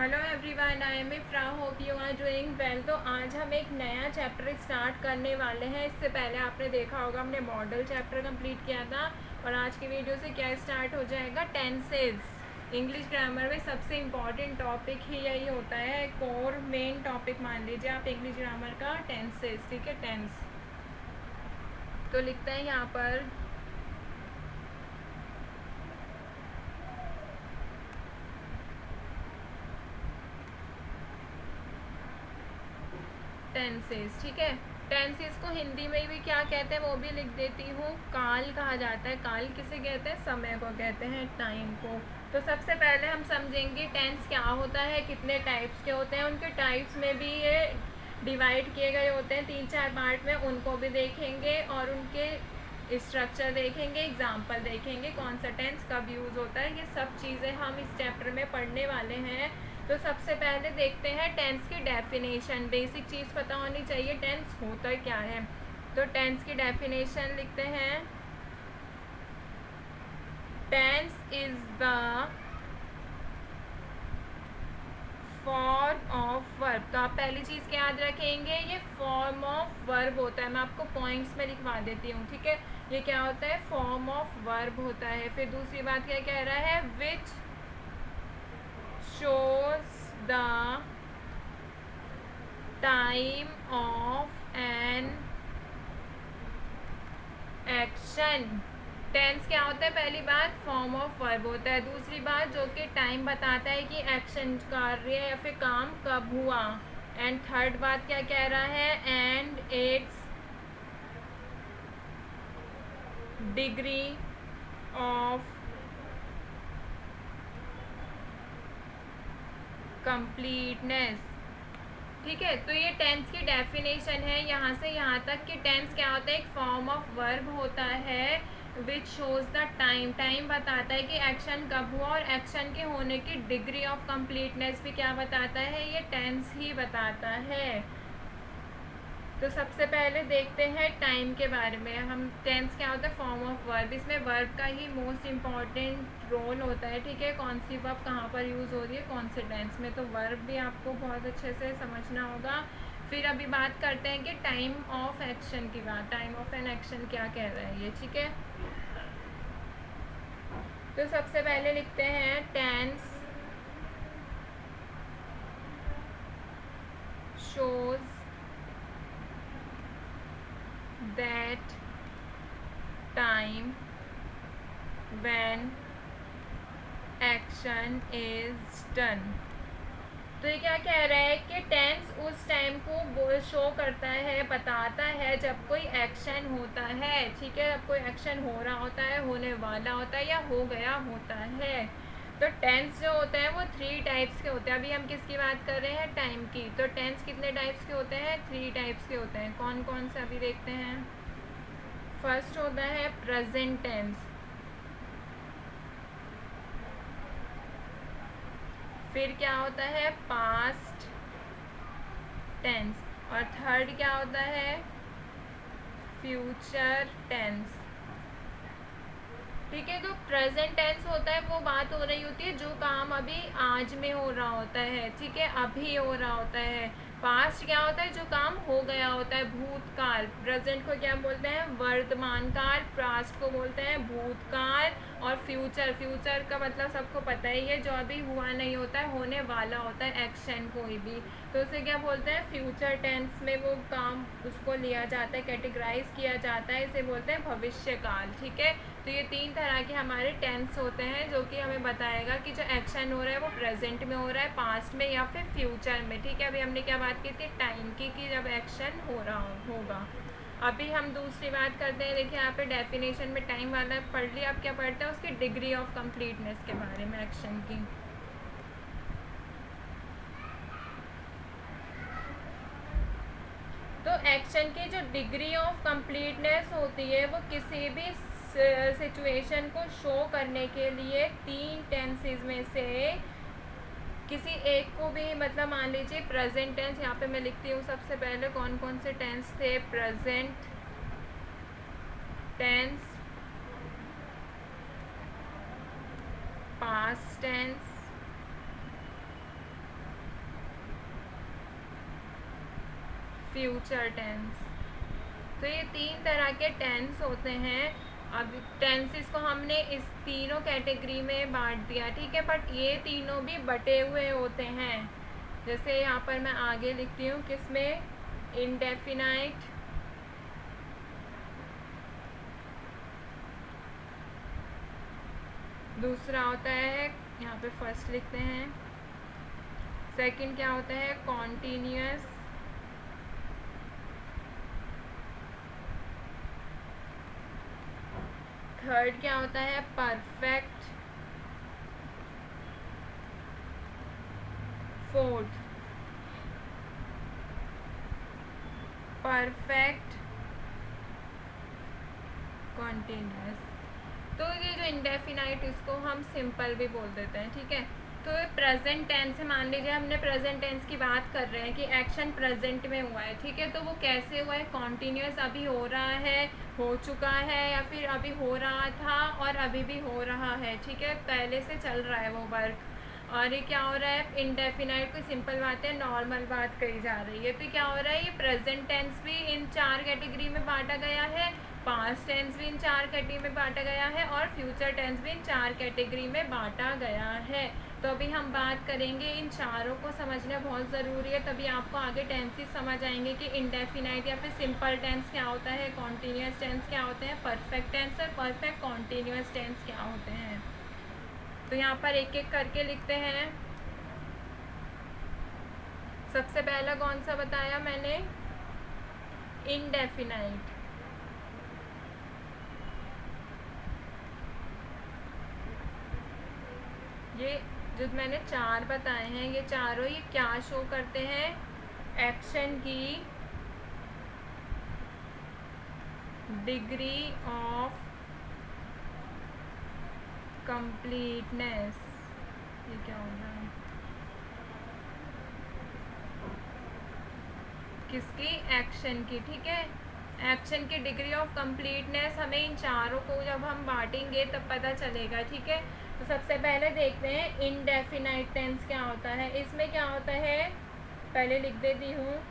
Hello everyone, I am Ifra, hope you are doing well. तो आज हम एक नया चैप्टर स्टार्ट करने वाले हैं। इससे पहले आपने देखा होगा हमने मॉडल चैप्टर कंप्लीट किया था और आज की वीडियो से क्या स्टार्ट हो जाएगा, टेंसेज। इंग्लिश ग्रामर में सबसे इम्पॉर्टेंट टॉपिक ही यही होता है, कोर मेन टॉपिक मान लीजिए आप इंग्लिश ग्रामर का, टेंसेज। ठीक है, टेंस तो लिखते हैं यहाँ पर टेंसेस। ठीक है, टेंसेस को हिंदी में भी क्या कहते हैं वो भी लिख देती हूँ, काल कहा जाता है। काल किसे कहते हैं? समय को कहते हैं, टाइम को। तो सबसे पहले हम समझेंगे टेंस क्या होता है, कितने टाइप्स के होते हैं, उनके टाइप्स में भी ये डिवाइड किए गए होते हैं 3-4 पार्ट में, उनको भी देखेंगे और उनके स्ट्रक्चर देखेंगे, एग्जाम्पल देखेंगे, कौन सा टेंस कब यूज़ होता है, ये सब चीज़ें हम इस चैप्टर में पढ़ने वाले हैं। तो सबसे पहले देखते हैं टेंस की डेफिनेशन। बेसिक चीज़ पता होनी चाहिए टेंस होता क्या है। तो टेंस की डेफिनेशन लिखते हैं, tense is the form of verb. तो आप पहली चीज़ क्या याद रखेंगे, ये फॉर्म ऑफ वर्ब होता है। मैं आपको पॉइंट्स में लिखवा देती हूँ, ठीक है। ये क्या होता है? फॉर्म ऑफ वर्ब होता है। फिर दूसरी बात क्या कह रहा है, which shows the time of an action. Tense क्या होता है? पहली बात फॉर्म ऑफ वर्ब होता है। दूसरी बात जो कि टाइम बताता है कि एक्शन कार्य या फिर काम कब हुआ। एंड थर्ड बात क्या कह रहा है, and its degree of completeness. ठीक है, तो ये टेंस की डेफिनेशन है यहाँ से यहाँ तक कि टेंस क्या होता है, एक फॉर्म ऑफ वर्ब होता है which shows the time. Time बताता है कि एक्शन कब हुआ, और एक्शन के होने की डिग्री ऑफ कंप्लीटनेस भी क्या बताता है, ये टेंस ही बताता है। तो सबसे पहले देखते हैं टाइम के बारे में। हम टेंस क्या होता है, फॉर्म ऑफ वर्ब। इसमें वर्ब का ही मोस्ट इम्पॉर्टेंट रोल होता है, ठीक है। कौन सी वर्ब कहाँ पर यूज़ हो रही है, कौन से टेंस में, तो वर्ब भी आपको बहुत अच्छे से समझना होगा। फिर अभी बात करते हैं कि टाइम ऑफ एक्शन की बात, टाइम ऑफ एन एक्शन क्या कह रहा है ये, ठीक है। तो सबसे पहले लिखते हैं, tense shows that time when action is done। तो ये क्या कह रहा है कि टेंस उस टाइम को शो करता है, बताता है जब कोई एक्शन होता है, ठीक है। जब कोई एक्शन हो रहा होता है, होने वाला होता है या हो गया होता है। तो टेंस जो होते हैं वो 3 टाइप्स के होते हैं। अभी हम किसकी बात कर रहे हैं, टाइम की। तो टेंस कितने टाइप्स के होते हैं, 3 टाइप्स के होते हैं। कौन कौन से अभी देखते हैं। फर्स्ट होता है प्रेजेंट टेंस, फिर क्या होता है पास्ट टेंस, और थर्ड क्या होता है फ्यूचर टेंस। ठीक है, तो प्रेजेंट टेंस होता है, वो बात हो रही होती है जो काम अभी आज में हो रहा होता है, ठीक है, अभी हो रहा होता है। पास्ट क्या होता है, जो काम हो गया होता है, भूतकाल। प्रेजेंट को क्या बोलते हैं, वर्तमान काल। पास्ट को बोलते हैं भूतकाल। और फ्यूचर, फ्यूचर का मतलब सबको पता ही है, जो अभी हुआ नहीं होता है, होने वाला होता है एक्शन कोई भी, तो उसे क्या बोलते हैं फ्यूचर टेंस में वो काम उसको लिया जाता है, कैटेगराइज किया जाता है, इसे बोलते हैं भविष्य काल। ठीक है, तो ये 3 तरह के हमारे टेंस होते हैं जो कि हमें बताएगा कि जो एक्शन हो रहा है वो प्रेजेंट में हो रहा है, पास्ट में या फिर फ्यूचर में। ठीक है, अभी हमने क्या बात की थी, टाइम की, कि जब एक्शन हो रहा होगा। अभी हम दूसरी बात करते हैं। देखिए यहाँ पे डेफिनेशन में टाइम वाला पढ़ लिया, अब क्या पढ़ते हैं उसकी डिग्री ऑफ कंप्लीटनेस के बारे में, एक्शन की। तो एक्शन की जो डिग्री ऑफ कंप्लीटनेस होती है वो किसी भी सिचुएशन को शो करने के लिए 3 टेंसेस में से किसी एक को भी, मतलब मान लीजिए प्रेजेंट टेंस, यहाँ पे मैं लिखती हूँ सबसे पहले कौन कौन से टेंस थे, present tense, past tense future tense. तो ये 3 तरह के टेंस होते हैं। अब टेंसेस को हमने इस तीनों कैटेगरी में बांट दिया, ठीक है, बट ये तीनों भी बटे हुए होते हैं। जैसे यहाँ पर मैं आगे लिखती हूँ किसमें, इंडेफिनाइट, दूसरा होता है, यहाँ पे फर्स्ट लिखते हैं, सेकंड क्या होता है, कॉन्टीन्यूअस, थर्ड क्या होता है, परफेक्ट, फोर्थ परफेक्ट कॉन्टिन्यूअस। तो ये जो इंडेफिनाइट, इसको हम सिंपल भी बोल देते हैं, ठीक है। तो प्रेजेंट टेंस है, मान लीजिए हमने प्रेजेंट टेंस की बात कर रहे हैं कि एक्शन प्रेजेंट में हुआ है, ठीक है, तो वो कैसे हुआ है, कॉन्टिन्यूअस, अभी हो रहा है, हो चुका है, या फिर अभी हो रहा था और अभी भी हो रहा है, ठीक है, पहले से चल रहा है वो वर्क। और ये क्या हो रहा है, इंडेफिनाइट कोई सिंपल बात है, नॉर्मल बात कही जा रही है। तो क्या हो रहा है, ये प्रेजेंट टेंस भी इन 4 कैटेगरी में बांटा गया है, पास्ट टेंस भी इन 4 कैटेगरी में बांटा गया है, और फ्यूचर टेंस भी इन 4 कैटेगरी में बांटा गया है। तो अभी हम बात करेंगे, इन चारों को समझना बहुत ज़रूरी है, तभी आपको आगे टेंसेस समझ आएंगे कि इंडेफिनाइट या फिर सिंपल टेंस क्या होता है, कॉन्टीन्यूअस टेंस क्या होते हैं, परफेक्ट टेंस और परफेक्ट कॉन्टीन्यूअस टेंस क्या होते हैं। तो यहाँ पर एक एक करके लिखते हैं। सबसे पहला कौन सा बताया मैंने, इंडेफिनाइट। ये जो मैंने 4 बताए हैं, ये चारों ये क्या शो करते हैं, एक्शन की डिग्री ऑफ कंप्लीटनेस। ये क्या हो रहा है, किसकी, एक्शन की, ठीक है, एक्शन की डिग्री ऑफ कंप्लीटनेस। हमें इन चारों को जब हम बांटेंगे तब पता चलेगा, ठीक है। तो सबसे पहले देखते हैं इनडेफिनाइट टेंस क्या होता है। इसमें क्या होता है, पहले लिख देती हूँ,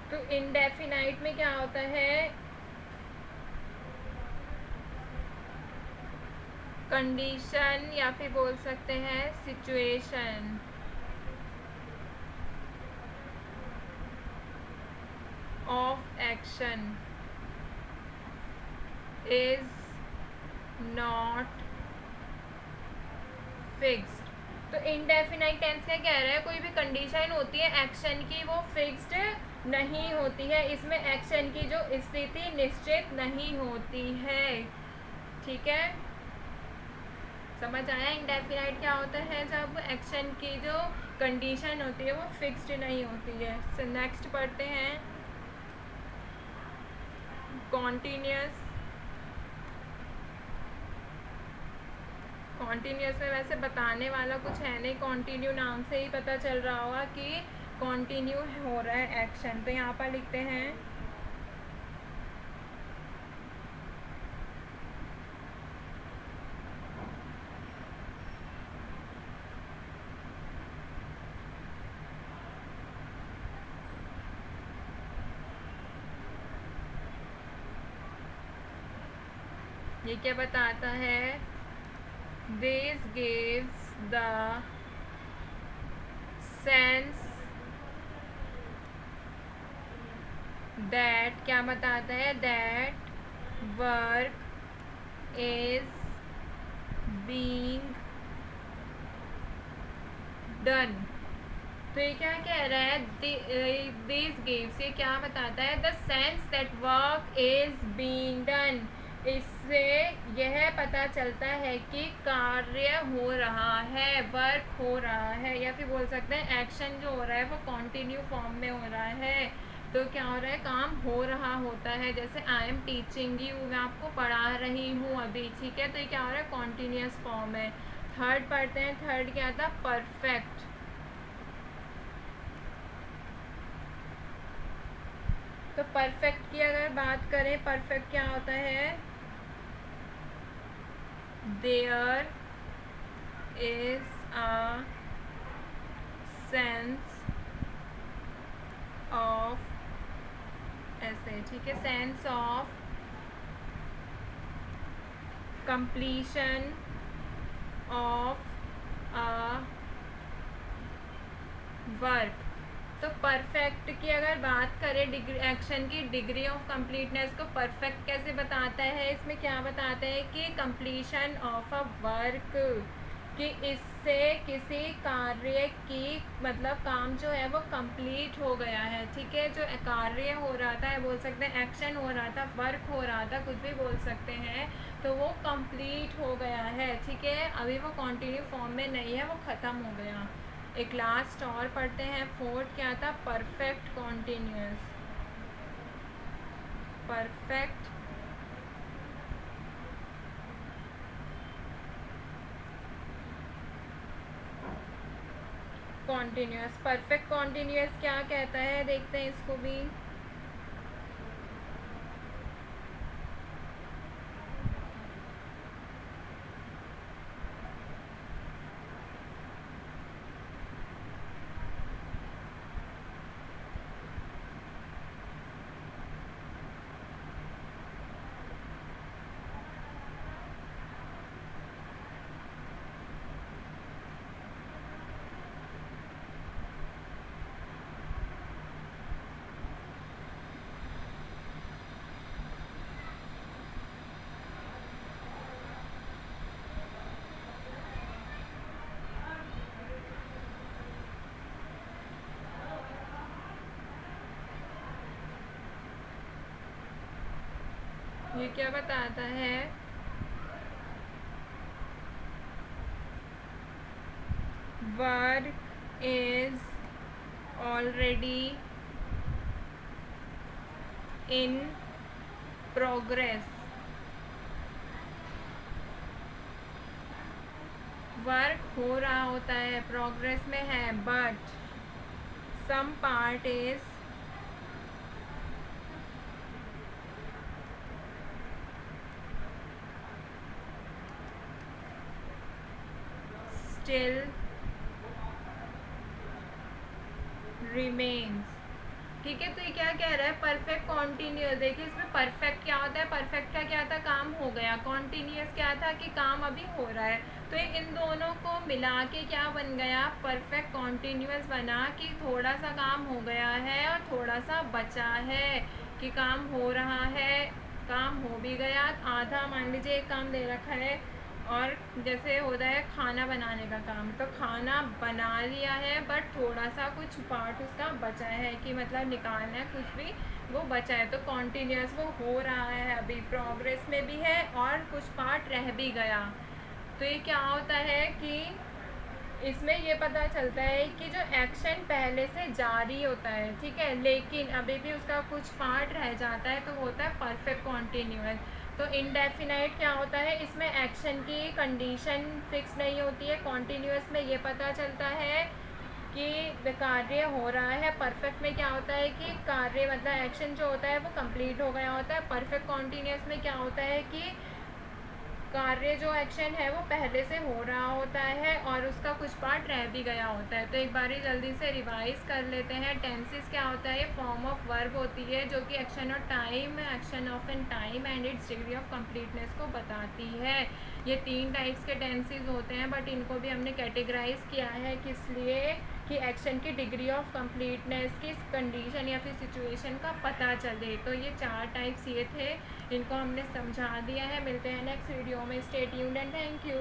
तो इंडेफिनाइट में क्या होता है, कंडीशन या फिर बोल सकते हैं situation of action is not fixed. तो इंडेफिनाइट टेंस क्या कह रहा है, कोई भी कंडीशन होती है एक्शन की, वो फिक्स्ड नहीं होती है, इसमें एक्शन की जो स्थिति निश्चित नहीं होती है, ठीक है, समझ आया। इंडेफिनाइट क्या होता है, जब एक्शन की जो कंडीशन होती है वो फिक्स्ड नहीं होती है। सो नेक्स्ट पढ़ते हैं, कॉन्टीन्यूअस। कॉन्टीन्यूअस में वैसे बताने वाला कुछ है नहीं, कॉन्टिन्यू नाम से ही पता चल रहा होगा कि कॉन्टिन्यू हो रहा है एक्शन। तो यहाँ पर लिखते हैं ये क्या बताता है, this gives the sense that, क्या बताता है, that work is being done. तो ये क्या कह रहा है, दिस गिव्स, ये क्या बताता है, the sense that work is being done. इससे यह पता चलता है कि कार्य हो रहा है, वर्क हो रहा है, या फिर बोल सकते हैं एक्शन जो हो रहा है वो कॉन्टिन्यू फॉर्म में हो रहा है, तो क्या हो रहा है, काम हो रहा होता है। जैसे आई एम टीचिंग यू, मैं आपको पढ़ा रही हूँ अभी, ठीक है। तो ये क्या हो रहा है, कॉन्टीन्यूअस फॉर्म है। थर्ड पढ़ते हैं, थर्ड क्या था, परफेक्ट। तो परफेक्ट की अगर बात करें, परफेक्ट क्या होता है, there is a sense of, ऐसे, ठीक है, sense of completion of a work. तो परफेक्ट की अगर बात करें, डिग्री, एक्शन की डिग्री ऑफ कंप्लीटनेस को परफेक्ट कैसे बताता है, इसमें क्या बताता है कि कंप्लीशन ऑफ अ वर्क, कि इससे किसी कार्य की, मतलब काम जो है वो कंप्लीट हो गया है, ठीक है। जो कार्य हो रहा था, बोल सकते हैं एक्शन हो रहा था, वर्क हो रहा था, कुछ भी बोल सकते हैं, तो वो कंप्लीट हो गया है, ठीक है। अभी वो कंटिन्यू फॉर्म में नहीं है, वो ख़त्म हो गया। एक लास्ट और पढ़ते हैं, फोर्थ क्या था, perfect continuous. Perfect continuous, perfect continuous क्या कहता है, देखते हैं इसको भी। ये क्या बताता है, work is already in progress. Work हो रहा होता है, प्रोग्रेस में है, but some part is still remains, ठीक है। तो ये क्या कह रहा है, परफेक्ट कॉन्टिन्यूअस। देखिए इसमें परफेक्ट क्या होता है, परफेक्ट का क्या था, काम हो गया। कॉन्टिन्यूअस क्या था, कि काम अभी हो रहा है। तो इन दोनों को मिला के क्या बन गया, परफेक्ट कॉन्टिन्यूअस बना, कि थोड़ा सा काम हो गया है और थोड़ा सा बचा है, कि काम हो रहा है, काम हो भी गया आधा, मान लीजिए एक काम दे रखा है, और जैसे होता है खाना बनाने का काम, तो खाना बना लिया है, बट थोड़ा सा कुछ पार्ट उसका बचा है, कि मतलब निकालना है कुछ भी, वो बचा है। तो कॉन्टीन्यूअस वो हो रहा है, अभी प्रोग्रेस में भी है और कुछ पार्ट रह भी गया। तो ये क्या होता है कि इसमें ये पता चलता है कि जो एक्शन पहले से जारी होता है, ठीक है, लेकिन अभी भी उसका कुछ पार्ट रह जाता है, तो होता है परफेक्ट कॉन्टीन्यूअस। तो इनडेफिनाइट क्या होता है, इसमें एक्शन की कंडीशन फिक्स नहीं होती है। कॉन्टीन्यूअस में ये पता चलता है कि कार्य हो रहा है। परफेक्ट में क्या होता है कि कार्य, मतलब एक्शन जो होता है वो कंप्लीट हो गया होता है। परफेक्ट कॉन्टीन्यूअस में क्या होता है कि कार्य, जो एक्शन है वो पहले से हो रहा होता है और उसका कुछ पार्ट रह भी गया होता है। तो एक बारी जल्दी से रिवाइज कर लेते हैं। टेंसेस क्या होता है, ये फॉर्म ऑफ वर्ब होती है जो कि एक्शन और time, action of an time and its degree of completeness को बताती है। ये 3 टाइप्स के टेंसेस होते हैं, बट इनको भी हमने कैटेगराइज किया है, किस लिए, कि एक्शन की डिग्री ऑफ कंप्लीटनेस की कंडीशन या फिर सिचुएशन का पता चले। तो ये 4 टाइप्स ये थे, इनको हमने समझा दिया है। मिलते हैं नेक्स्ट वीडियो में। Stay tuned and thank you.